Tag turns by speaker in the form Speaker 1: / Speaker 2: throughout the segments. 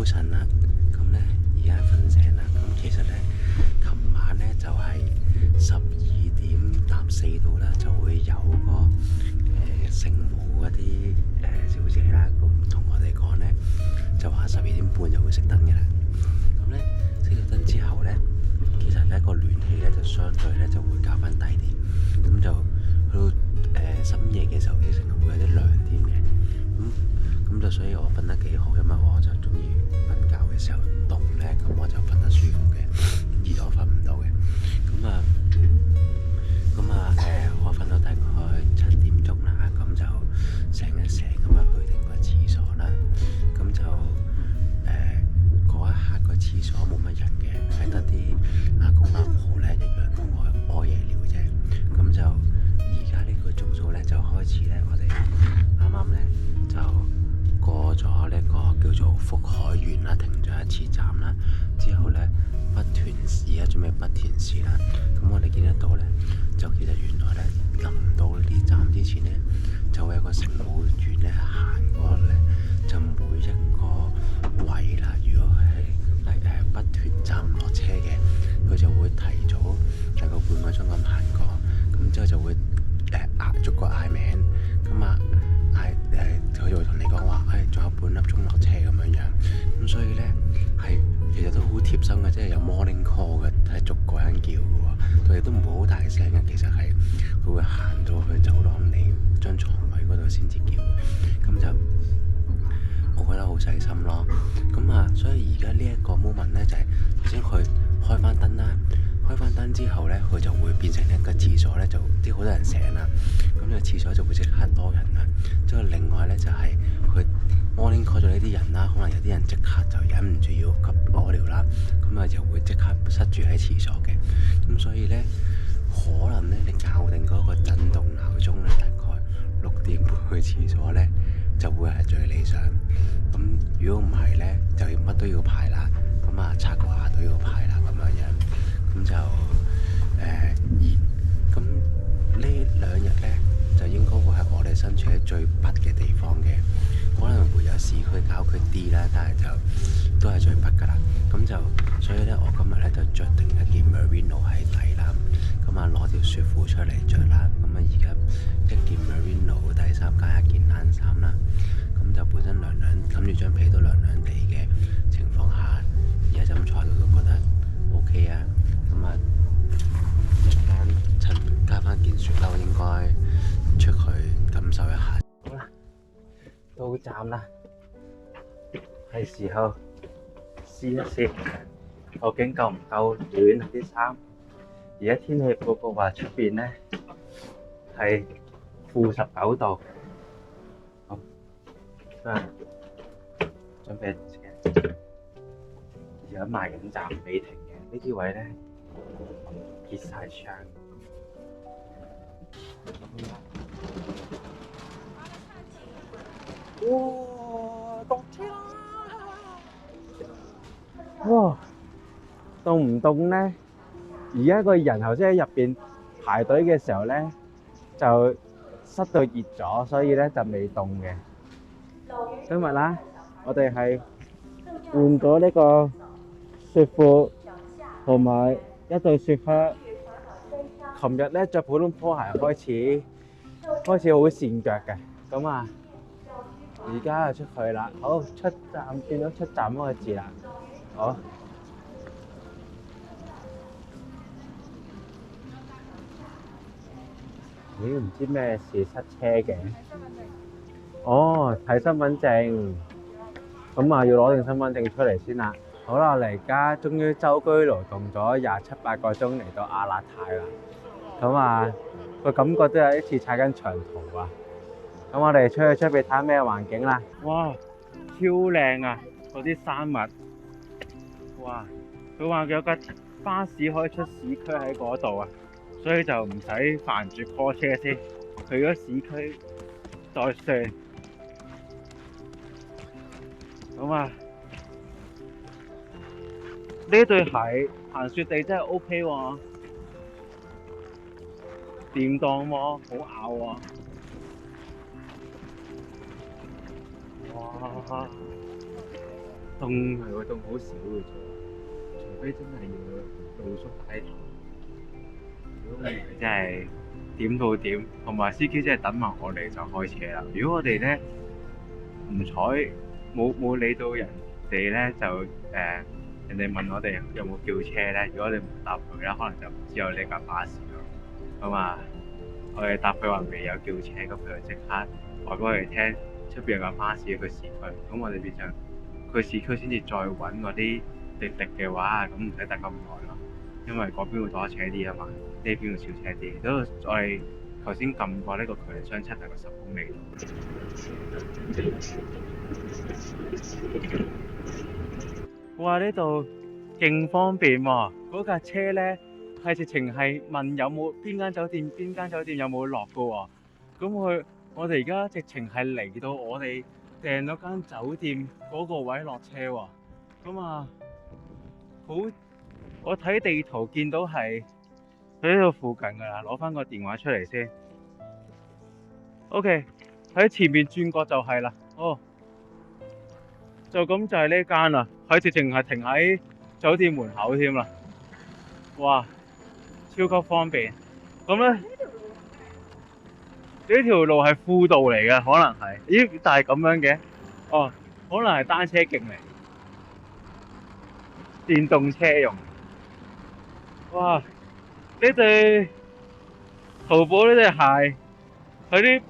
Speaker 1: 早晨啦，咁咧而家瞓醒啦。咁其實咧，琴晚咧就係12點-4度啦，就會有個聖母嗰啲小姐啦，咁同我哋講咧，就話12點半就會熄燈嘅啦。咁咧熄咗燈之後咧，其實咧個暖氣咧就相對咧就會較翻低啲，咁就去到深夜嘅時候，其實會有啲涼添嘅。咁就所以我瞓得幾好，因為我就中意瞓覺嘅時候凍咧，咁我就瞓得舒服嘅，熱我瞓唔到嘅。我瞓到大概7點鐘啦，咁就醒一醒咁啊，去定個廁所啦。咁就嗰一刻個廁所冇乜人嘅，係得啲阿公阿婆咧一樣同我屙夜尿啫。咁就而家呢個鐘數咧就開始咧，我哋啱啱咧就過咗呢個叫做福海園啦，停咗一次站啦。之後咧北屯市啊，準備北屯市啦。咁我哋見得到咧，就其實原來咧臨到呢站之前咧，就會有個乘務員咧行過咧，就每一個位啦。如果係北屯站唔落車嘅，佢就會提早大概半個鐘咁行過，咁之後就會逐個嗌名，咁啊佢就會同你講話，仲有半粒鐘落車咁樣樣。咁所以咧係其實都好貼心嘅，即係有 morning call 嘅，係逐個人叫嘅喎。佢哋都唔會好大聲嘅，其實係佢會行到去走廊你張床位嗰度先至叫。咁就我覺得好細心咯。咁啊，所以而家呢一個 moment 咧就係頭先佢開翻燈啦。開翻燈之後咧，佢就會變成一個廁所咧，就啲好多人醒啦。咁呢個廁所就會即刻多人啦。之後另外咧就係佢 morning call 咗呢啲人啦，可能有啲人即刻就忍唔住要急屙尿啦，咁啊就會即刻塞住喺廁所嘅。咁所以咧，可能咧你校定嗰個震動鬧鐘咧，大概6點半去廁所咧，就會係最理想。咁如果唔係咧，就要乜都要排啦。咁啊，刷個牙都要排啦，咁樣樣。咁就咁呢2日咧，就應該會係我哋身處喺最北嘅地方嘅，可能會有市區郊區啲啦，但係就都係最北噶啦。咁就所以咧，我今日咧就着定一件 Merino 喺底啦，咁啊攞條雪褲出嚟着啦。咁啊而家一件 Merino 底衫加一件冷衫啦，咁就本身涼涼，冚住張被都涼涼地嘅情況下，而家就咁坐喺度都覺得 OK 啊。咁啊，一間趁加翻件雪褸，應該出去感受一下。好啦，到站啦，係時候試一試究竟夠唔夠暖啲衫。而家天氣報告話出邊咧係-19度。好，準備車。而家賣緊站未停嘅，呢啲位咧結晒窗。哇！落車啦！哇！凍唔凍咧？而家個人頭先喺入邊排隊嘅時候咧，就塞到熱咗，所以咧就未凍嘅。今日啦，我哋係換咗呢個雪褲同埋一對雪靴。琴日咧着普通拖鞋開始好跣腳嘅，咁啊而家就出去啦。好，出站，變咗出站嗰個字啦。好，咦？唔知咩事塞車嘅？哦，睇身份證，咁啊要攞定身份證出嚟先啦。好啦，我哋而家終於舟車勞頓咗27-8個鐘嚟到亞勒泰啦。咁啊，個感覺都有一次踩緊長途啊！咁我哋出去出邊睇下咩環境啦。哇，超靚啊！嗰啲山脈，哇！佢話有架巴士可以出市區喺嗰度啊，所以就唔使煩住 call 車先，去咗市區再算。咁啊，呢對鞋行雪地真係 OK 喎。掂當喎，好咬喎！哇！
Speaker 2: 凍係會凍好少嘅啫，除非真係要露宿街頭，如果唔係真係點到點，同埋司機真係等埋我哋就開車啦。如果我哋咧唔睬，冇理到人哋咧，就人哋問我哋有冇叫車咧，如果你唔答佢咧，可能就唔知有呢架巴士咯。咁啊，我哋答佢話未有叫車，咁佢就即刻話俾我哋聽出邊有架巴士去市區，咁我哋變相去市區先至再揾嗰啲滴滴嘅話，咁唔使等咁耐咯，因為嗰邊會多車啲啊嘛，呢邊會少車啲。都我哋頭先撳過呢個距離相差大概10公里。哇！呢度勁方便喎，嗰架車咧係直情係問有冇邊間酒店有冇落㗎喎。咁我哋而家直情係嚟到我哋訂咗間酒店嗰個位落車喎。咁啊，我睇地圖見到係喺呢度附近㗎啦，攞翻個電話出嚟先。OK，喺前面轉角就係啦。哦，就咁就係呢間啦，佢直情係停喺酒店門口添啦。哇，超級方便。咁咧，呢條路係輔道嚟嘅，可能係。咦？但係咁樣嘅，哦，可能係單車徑嚟，電動車用。哇！呢對淘寶呢對鞋，佢啲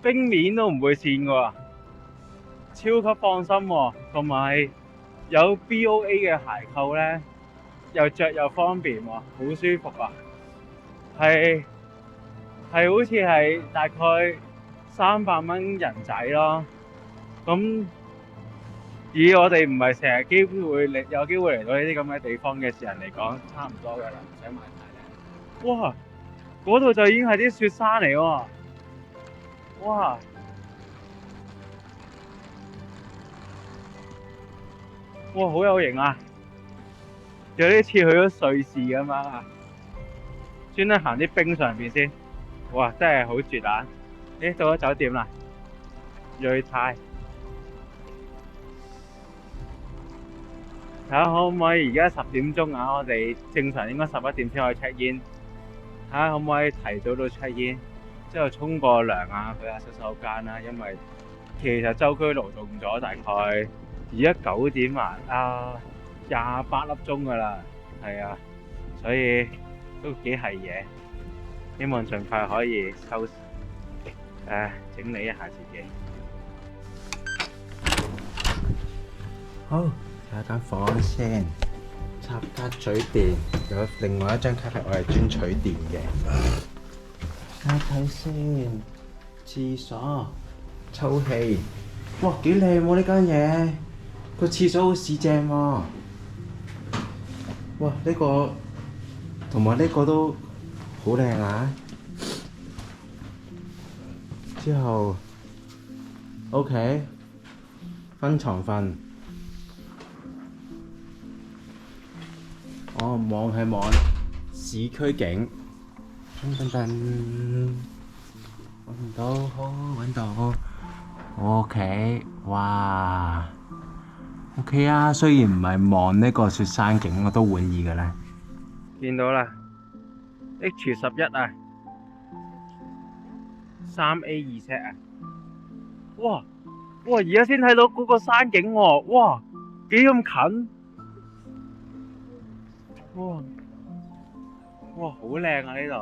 Speaker 2: 冰面都唔會跣㗎，超級放心喎。同埋有 BOA 嘅鞋扣咧，又着又方便喎，好舒服啊！係好似係大概300蚊人仔咯。咁以我哋唔係成日有機會嚟到呢啲咁嘅地方嘅人嚟講，差唔多㗎啦，唔使買太靚。哇！嗰度就已經係啲雪山嚟喎。哇！哇，好有型啊！有啲似去咗瑞士咁啊！專登行啲冰上邊先。哇，真係好絕啊！咦，到咗酒店啦，瑞泰。睇下可唔可以而家10點鐘啊？我哋正常應該11點先可以 check in。睇下可唔可以提早到 check in，之後沖個涼啊，去下洗手間啦。因為其實舟車勞頓咗大概而家9點28粒鐘㗎啦，係啊，所以都幾係嘢。希望盡快可以整理一下自己。
Speaker 1: 好，睇下間房先。插卡取電，有另外一張卡係我係專取電嘅。睇睇先，廁所抽氣，哇幾靚喎呢間嘢，個廁所好似正喎。哇呢個同埋呢個都好靚啊！之後 OK 分床瞓。我望係望市區景，揾唔到，好揾到。OK，哇 ，OK 啊！雖然唔係望呢個雪山景，我都滿意嘅咧。
Speaker 2: 見到啦 ，H11啊，3A2set啊，哇！而家先睇到嗰個山景喎，哇，幾咁近！哇，好靚啊呢度！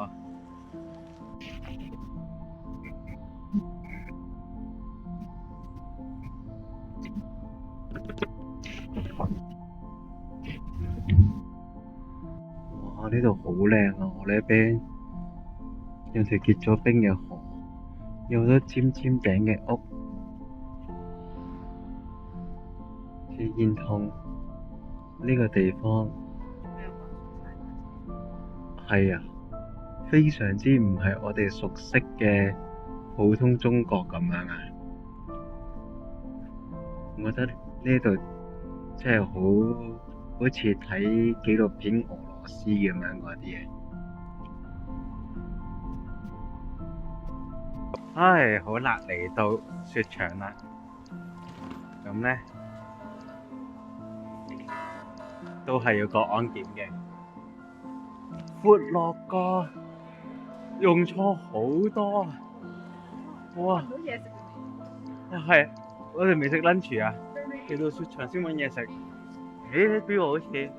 Speaker 2: 哇，呢度好靚啊！我呢邊有條結咗冰嘅河，有好多尖尖頂嘅屋，啲煙囪。呢個地方係啊，非常之唔係我哋熟悉嘅普通中國咁樣啊！我覺得呢度真係好似睇紀錄片俄羅斯咁樣嗰啲嘢。唉，好啦，嚟到雪場啦。咁呢，都係要過安檢嘅。闊樂個用錯好多啊！哇！係，我哋未食 lunch 啊，去到雪場先揾嘢食。誒，邊個好似？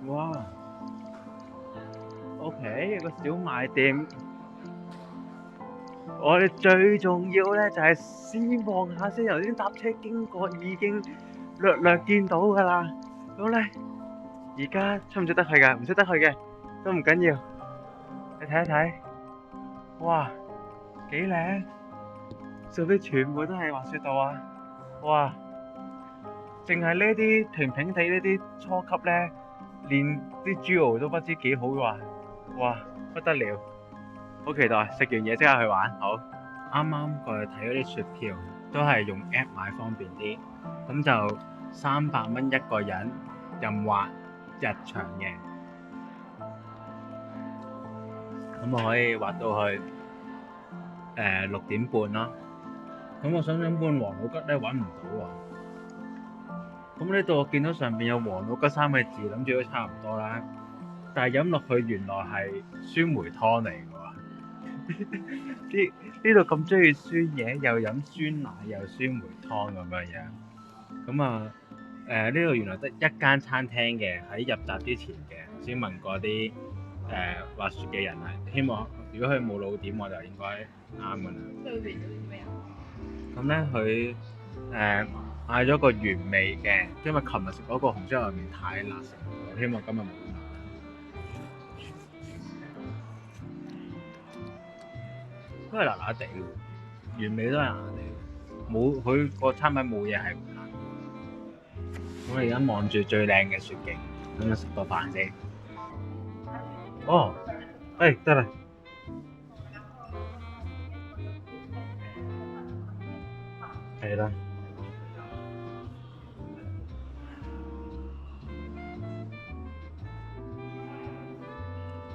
Speaker 2: 哇！OK，有個小賣店。我哋最重要咧就係先望下先，頭先搭車經過已經略略見到㗎啦。咁咧，而家出唔出得去㗎？唔出得去嘅都唔緊要。你睇一睇，哇，幾靚！上邊全部都係滑雪道啊！哇，淨係呢啲平平地呢啲初級咧，練啲豬鰢都不知幾好㗎。哇，不得了！好期待，食完嘢即刻去玩。好，啱啱過去睇嗰啲雪票，都係用 app 買方便啲。咁就300蚊一個人，任滑日場嘅。咁我可以滑到去6點半咯。咁我想搬王老吉咧，揾唔到喎。咁呢度我見到上邊有王老吉3個字，諗住都差唔多啦。但係飲落去原來係酸梅湯嚟㗎喎。呢度咁中意酸嘢，又飲酸奶又酸梅湯咁樣樣。咁啊呢度原來得一間餐廳嘅，喺入閘之前嘅，先問過啲滑雪嘅人啊。希望如果佢冇老點，我就應該啱㗎啦。咁咧佢嗌咗個原味嘅，因為琴日食嗰個紅燒牛肉麵太辣食，我希望今日冇咁辣。都係辣辣地，原味都係辣辣地，冇佢個餐品冇嘢係唔辣。我而家望住最靚嘅雪景，咁就食個飯先。哦，得啦。係啦。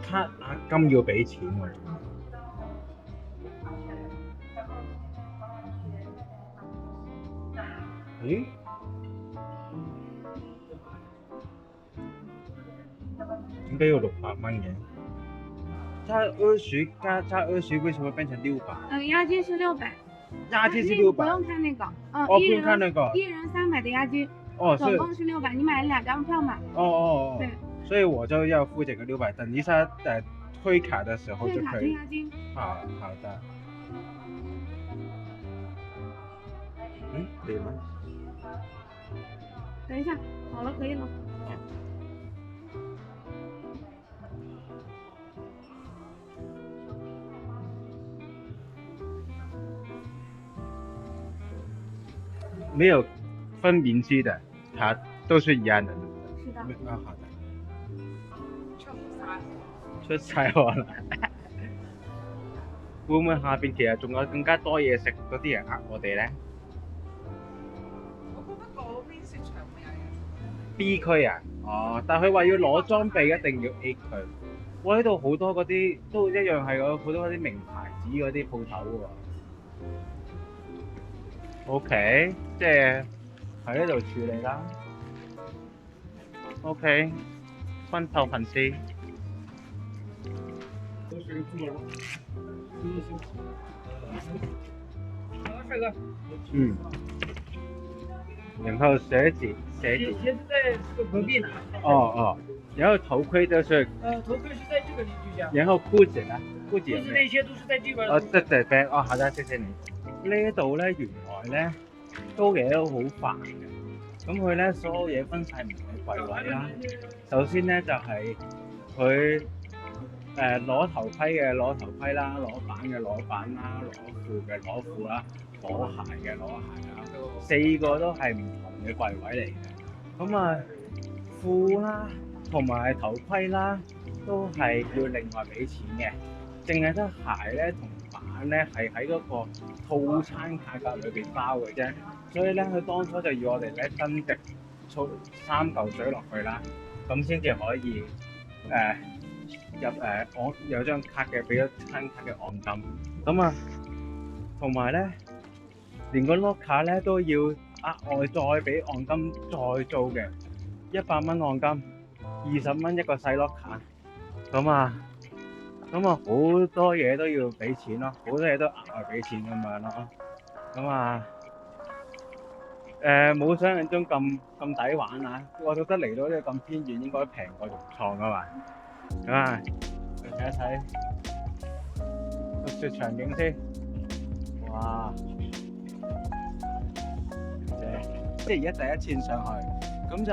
Speaker 2: 卡押金要俾錢喎。咦？點解要600蚊嘅？加20，為什麼變成600？
Speaker 3: 押金是600。
Speaker 2: 押金是600。
Speaker 3: 不用看那個。
Speaker 2: 不用看那個。
Speaker 3: 1人300的押金。總共是600，你買了2張票嘛？對。
Speaker 2: 所以我就要付這個600，等一下退卡的時候就可以。
Speaker 3: 退卡退押金。
Speaker 2: 好的。對嗎？
Speaker 3: 等一下，好了，可以了。
Speaker 2: 沒有分名字的，它都是一樣的。
Speaker 3: 是的。
Speaker 2: 好的。出晒我啦！會唔會下邊其實仲有更加多嘢食嗰啲人呃我哋咧？
Speaker 4: 我覺得嗰邊雪場會有嘢。
Speaker 2: B 區啊？但佢話要攞裝備一定要 A 區。我呢度好多嗰啲都一樣係有好多嗰啲名牌子嗰啲鋪頭喎。OK， 即係喺呢度處理啦。OK， 分頭份先。然後鞋子
Speaker 5: 鞋子在這個隔壁拿。
Speaker 2: 然後頭盔就是
Speaker 5: 頭盔是在這個鄰居家。
Speaker 2: 然後褲子呢？褲子
Speaker 5: 那些都是在這邊。
Speaker 2: 對，好的，謝謝你。呢度咧原來咧租嘢都好煩嘅，咁佢咧所有嘢分晒唔同嘅櫃位啦。首先咧就係佢攞頭盔嘅攞頭盔啦，攞板嘅攞板啦，攞褲嘅攞褲啦，攞鞋嘅攞鞋啦，4個都係唔同嘅櫃位嚟嘅。咁啊褲啦同埋頭盔啦都係要另外俾錢嘅，淨係得鞋咧同板咧係喺嗰個套餐價格裏邊包嘅啫，所以咧佢當初就要我哋咧增值儲3嚿水落去啦，咁先至可以我有張卡嘅，俾咗餐卡嘅按金，咁啊同埋咧連個 locker 咧都要額外再俾按金再租嘅，100蚊按金，20蚊一個細 locker，咁啊好多嘢都要俾錢咯，好多嘢都額外俾錢咁樣咯，冇想象中咁抵玩啊！我覺得嚟到呢個咁偏遠應該平過融創啊嘛，睇一睇個雪場景先，哇！即係而家第一次上去，咁就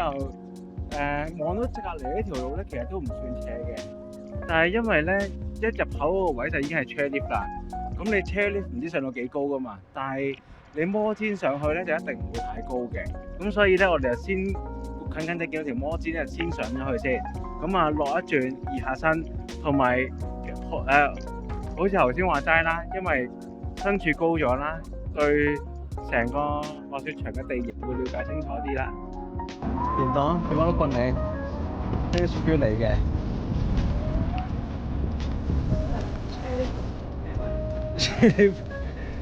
Speaker 2: 望到隔離呢條路咧，其實都唔算斜嘅。但係因為咧一入口嗰個位就已經係 chair lift 啦，咁你 chair lift 唔知上到幾高噶嘛，但係你摩天上去咧就一定唔會太高嘅。咁所以咧我哋就先近地見到條摩天咧先上咗去先，咁啊落一轉移下身，同埋好似頭先話齋啦，因為身處高咗啦，對成個滑雪場嘅地形會了解清楚啲啦。便當都棍你，呢個雪標嚟嘅。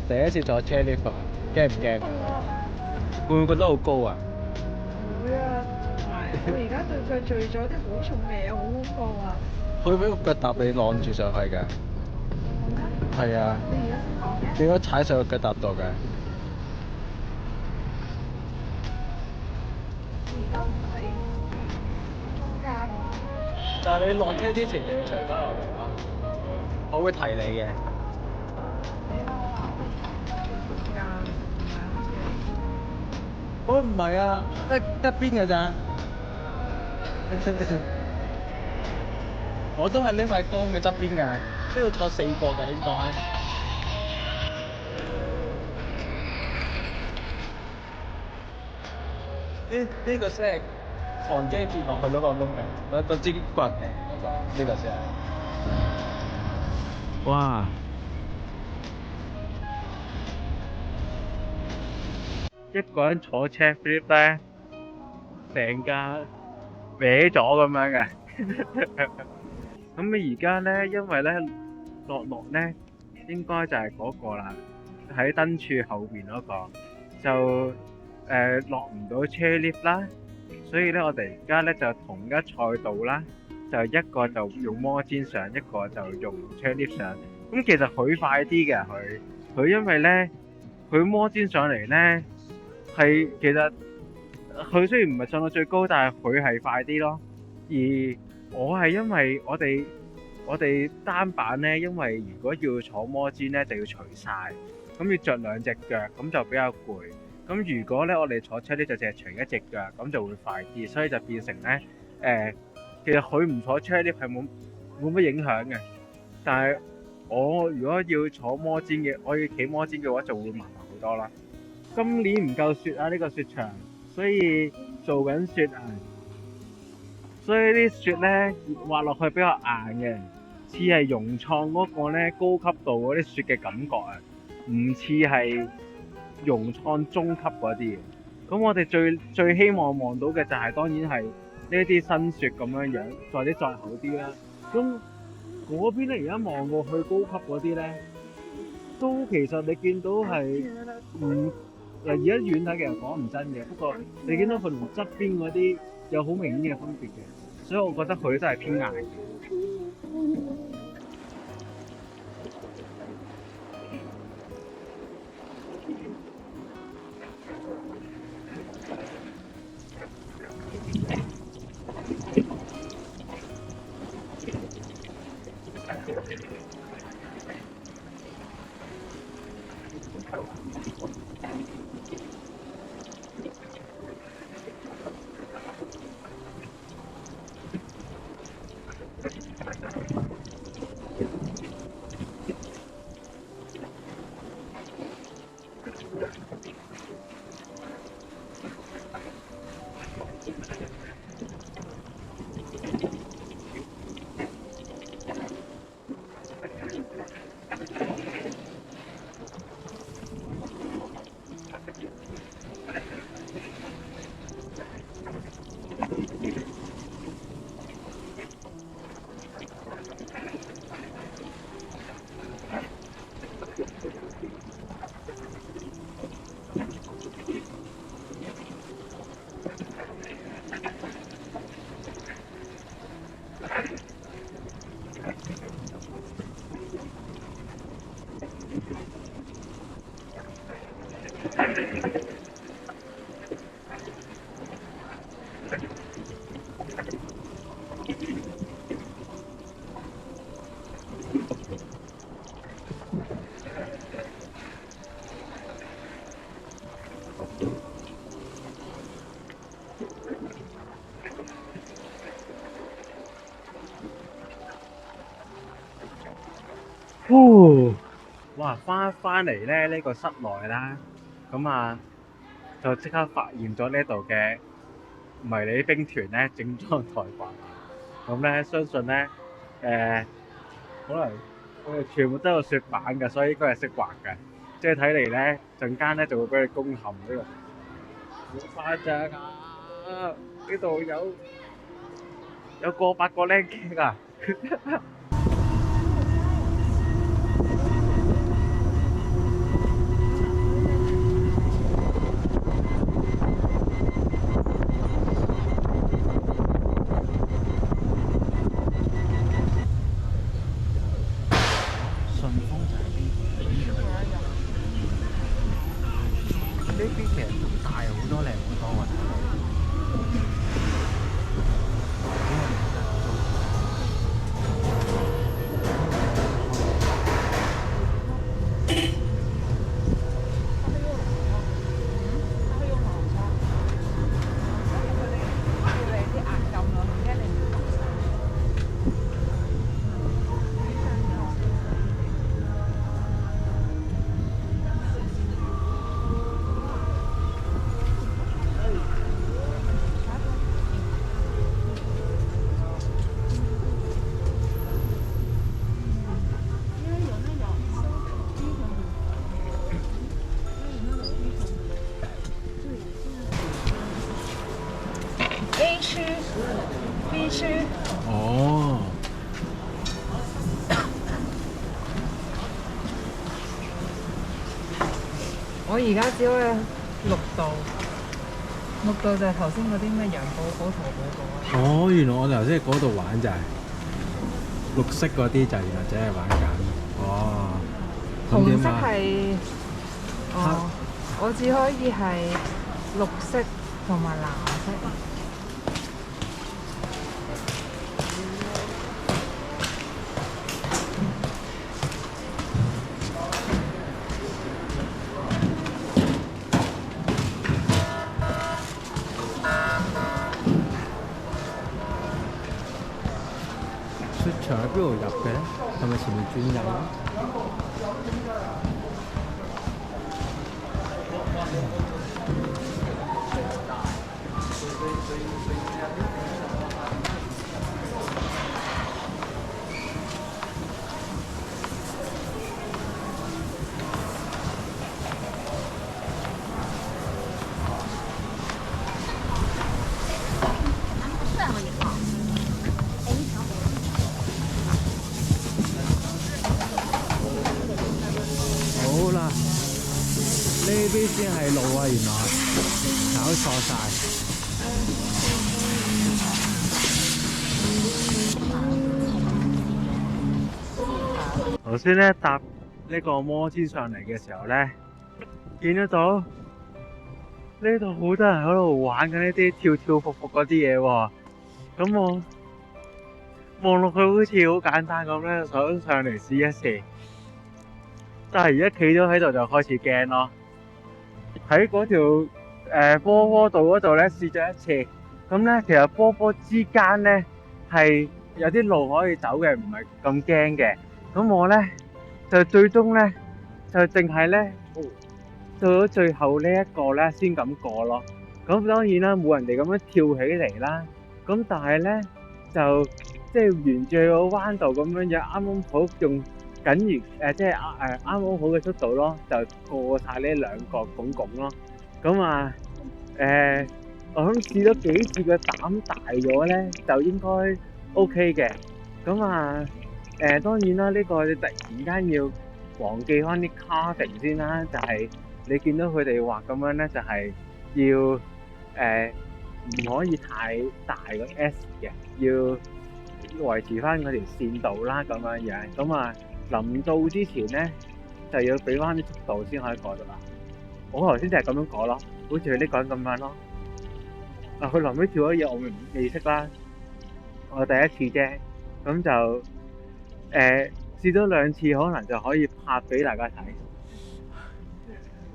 Speaker 2: 第一次坐 chair lift，驚唔驚？會唔會覺得好高啊？
Speaker 4: 會啊！我而家對腳聚咗啲好重嘅嘢，好恐怖啊！
Speaker 2: 佢俾個腳踏你晾住上去㗎。係啊。你應該踩上個腳踏度㗎。但係你落車之前你要除翻落嚟啊！我會提你嘅。我唔係啊，得邊㗎咋？我都係呢塊缸嘅側邊㗎，呢度坐4個㗎應該。呢個先係房機跌落去嗰個窿嘅，嗰支棍嘅呢個先係。哇！一個人坐車 flip 咧，成架歪咗咁樣嘅。咁你而家咧，因為咧落咧，應該就係嗰個啦，喺燈柱後邊嗰個，就落唔到車 lift 啦，所以咧我哋而家咧就同一賽道啦，就一個就用摩天上，一個就用車 lift 上。咁其實佢快啲嘅，佢因為咧佢摩天上嚟咧係其實佢雖然唔係上到最高，但係佢係快啲咯。而我係因為我哋單板咧，因為如果要坐摩天咧就要除晒，咁要着2隻腳，咁就比較攰。咁如果咧我哋坐車咧就淨係除1隻腳，咁就會快啲，所以就變成咧其實佢唔坐車 lift 係冇乜影響嘅。但係我如果要坐摩天嘅，我要企摩天嘅話就會麻煩好多啦。今年唔夠雪啊，呢個雪場，所以做緊雪啊，所以啲雪咧滑落去比較硬嘅，似係融創嗰個咧高級度嗰啲雪嘅感覺啊，唔似係融創中級嗰啲。咁我哋最希望望到嘅就係當然係呢啲新雪咁樣樣，或者再厚啲啦。咁嗰邊咧而家望過去高級嗰啲咧，都其實你見到係而家遠睇其實講唔真嘅，不過你見到佢同側邊嗰啲有好明顯嘅分別嘅，所以我覺得佢都係偏硬。哇！翻嚟咧呢個室內啦，咁啊就即刻發現咗呢度嘅迷你兵團咧整裝待發。咁咧相信咧可能佢哋全部都有雪板嘅，所以應該係識滑嘅。即係睇嚟咧陣間咧就會俾佢攻陷呢個。好誇張啊！呢度有過百個僆傾啊！
Speaker 1: 呢邊其實都大好多靚好多喎。
Speaker 4: A 區、B 區。
Speaker 2: 哦。
Speaker 4: 我而家只可以6度就係頭先嗰啲咩羊寶寶、淘寶寶。
Speaker 1: 哦，原來我哋頭先喺嗰度玩就係綠色嗰啲就原來只係玩緊。哦。
Speaker 4: 紅色係我只可以係綠色同埋藍色。
Speaker 1: 雪場喺邊度入嘅咧？係咪前面轉入咧？好啦，呢邊先係路啊！原來搞錯晒。
Speaker 2: 頭先咧搭呢個摩天上嚟嘅時候咧，見得到呢度好多人喺度玩緊呢啲跳跳伏伏嗰啲嘢喎。咁我望落去好似好簡單咁咧，想上嚟試一試。但係而家企咗喺度就開始驚咯。喺嗰條波波道嗰度咧試咗一次，咁咧其實波波之間咧係有啲路可以走嘅，唔係咁驚嘅。咁我咧就最終咧就淨係咧到咗最後呢一個咧先咁過咯。咁當然啦，冇人哋咁樣跳起嚟啦。咁但係咧就即係沿住個彎道咁樣樣，啱啱好用緊如即係啱啱好嘅速度咯，就過晒呢兩個拱拱咯。咁啊我諗試咗幾次個膽大咗咧，就應該 OK 嘅。咁啊當然啦，呢個你突然間要忘記翻啲 carving 先啦，就係你見到佢哋畫咁樣咧，就係要唔可以太大個 S 嘅，要維持翻嗰條線度啦，咁樣樣。咁啊臨到之前咧就要俾翻啲速度先可以過到啦。我頭先就係咁樣講咯，好似佢呢個人咁樣咯。啊，佢臨尾跳咗嘢，我未識啦，我第一次啫，咁就試多2次，可能就可以拍俾大家睇。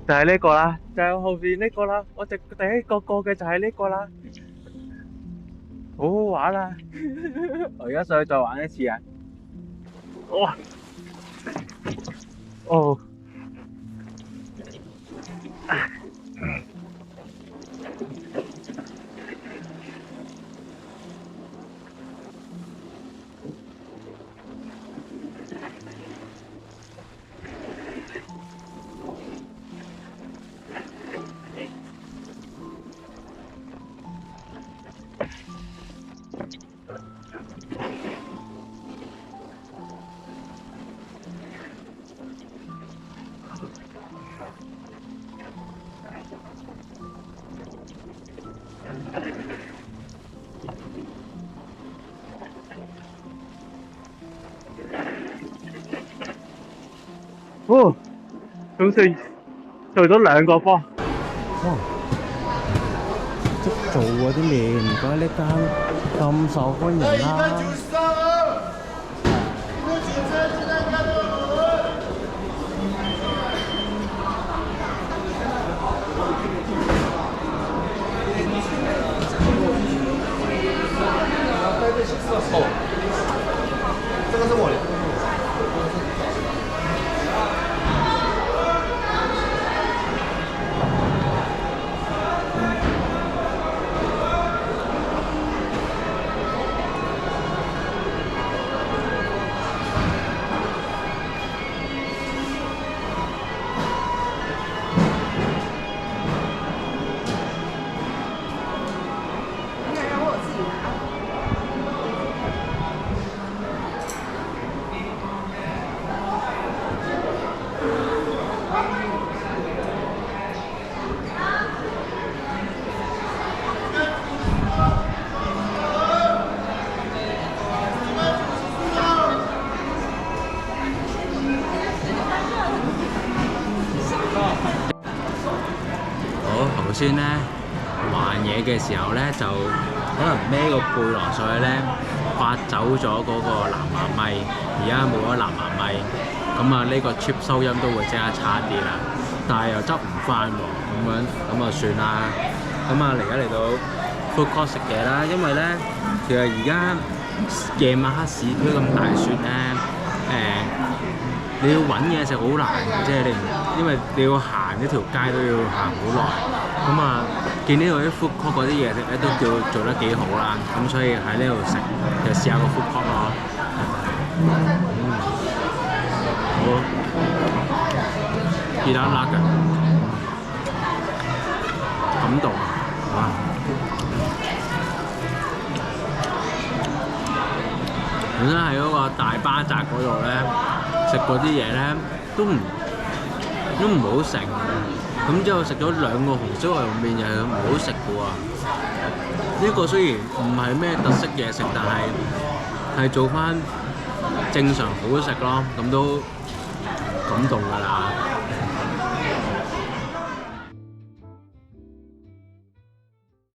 Speaker 2: 就係呢個啦，就係後邊呢個啦，我第一個過嘅就係呢個啦，好好玩啦！我而家上去再玩一次啊！哇！哦！哦，總算做咗2個波。
Speaker 1: 哇！即做嗰啲嘢，唔怪呢間咁受歡迎啦。
Speaker 6: 这个是我的。
Speaker 1: 頭先咧還嘢嘅時候咧，就可能孭個背囊上去咧，刮走咗嗰個藍牙咪，而家冇咗藍牙咪，咁啊呢個 chip 收音都會即刻差啲啦，但係又執唔翻喎，咁啊算啦，咁啊嚟到 food court 食嘢啦，因為咧其實而家夜晚黑市區咁大雪咧，你要揾嘢食好難嘅，即係因為你要行一條街都要行好耐。咁啊，見呢度啲 food court 嗰啲嘢咧都叫做得幾好啦，咁所以喺呢度食就試下個 food court 咯。好，熱辣辣嘅，感動啊！哇！本身喺嗰個大巴扎嗰度咧食嗰啲嘢咧都唔好食。咁之後食咗2個紅燒牛肉麵又係唔好食嘅喎。呢個雖然唔係咩特色嘢食，但係做翻正常好食咯，咁都感動㗎啦。